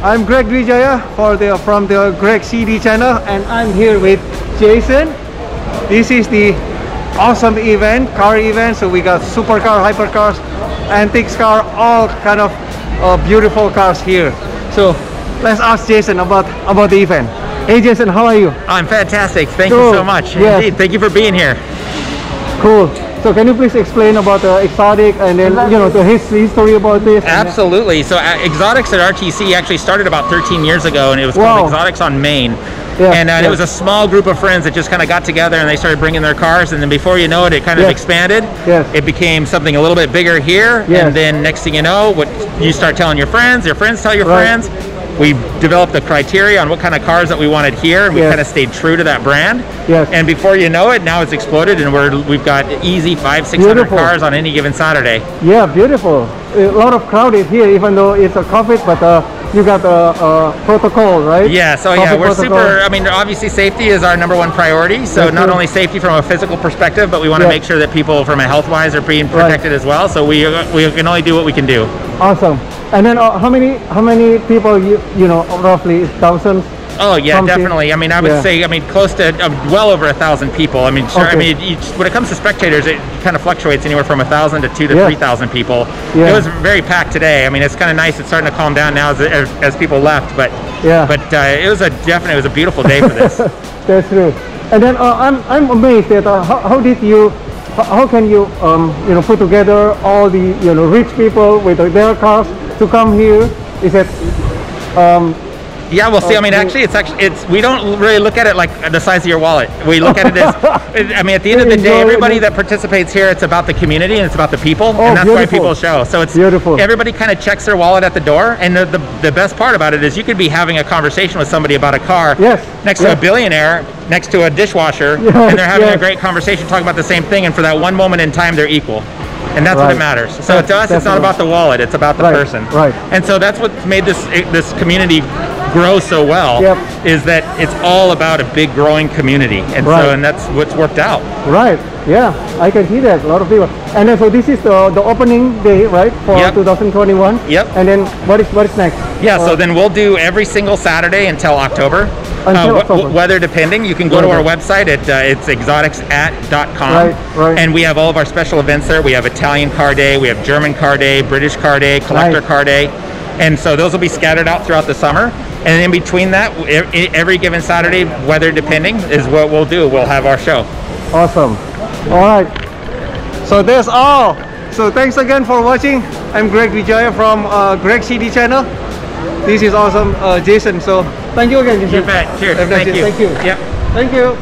I'm Greg Wijaya from the Greg CD channel, and I'm here with Jason. This is the awesome event, car event. So we got supercar, hypercars, antiques car, all kind of beautiful cars here. So let's ask Jason about the event. Hey Jason, how are you? I'm fantastic. Thank you so much. Yes. Indeed. Thank you for being here. Cool. So can you please explain about the Exotic and then the history about this? Absolutely. So Exotics at RTC actually started about 13 years ago, and it was called Exotics on Main. And it was a small group of friends that just kind of got together and they started bringing their cars, and then before you know it, it kind of expanded. It became something a little bit bigger here, and then next thing you know, you start telling your friends tell your friends. We developed the criteria on what kind of cars that we wanted here, and we kind of stayed true to that brand. And before you know it, now it's exploded, and we've got easy 500-600 cars on any given Saturday. Yeah, beautiful. A lot of crowded here, even though it's a COVID, but you got a protocol, right? Yeah, so yeah, we're super, I mean, obviously safety is our #1 priority. So not only safety from a physical perspective, but we want to make sure that people from a health-wise are being protected as well. So we can only do what we can do. Awesome. And then how many people, you know, roughly thousands? Oh yeah, definitely. I mean, I would say, I mean, close to well over 1,000 people. I mean, sure. I mean, when it comes to spectators, it kind of fluctuates anywhere from 1,000 to 2,000 to 3,000 people. It was very packed today. I mean, it's kind of nice. It's starting to calm down now as people left. But it was a beautiful day for this. That's true. And then I'm amazed that how can you put together all the rich people with their cars to come here? Is it yeah, well, see, I mean, actually, we don't really look at it like the size of your wallet. We look at it as, I mean, at the end of the day, everybody that participates here, it's about the community and it's about the people, and that's why people show. So it's beautiful. Everybody kind of checks their wallet at the door, and the best part about it is you could be having a conversation with somebody about a car next to a billionaire, next to a dishwasher, and they're having a great conversation talking about the same thing, and for that one moment in time, they're equal. And that's what matters. So to us, it's not about the wallet, it's about the person. And so that's what's made this community grow so well, is that it's all about a big growing community, and that's what's worked out. Yeah, I can see that, a lot of people. And then so this is the opening day, right, for 2021. And then what is next? So then we'll do every single Saturday until October. Weather depending. You can go to our website at it's exoticsat.com, and we have all of our special events there. We have Italian Car Day, we have German Car Day, British Car Day, Collector Car Day, and so those will be scattered out throughout the summer. And in between that, every given Saturday, weather depending, is what we'll do. We'll have our show. Awesome. All right. So that's all. So thanks again for watching. I'm Greg Wijaya from Greg CD channel. This is awesome, Jason. So thank you again, Jason. You bet. Cheers. Thank you. Thank you. Yep. Thank you.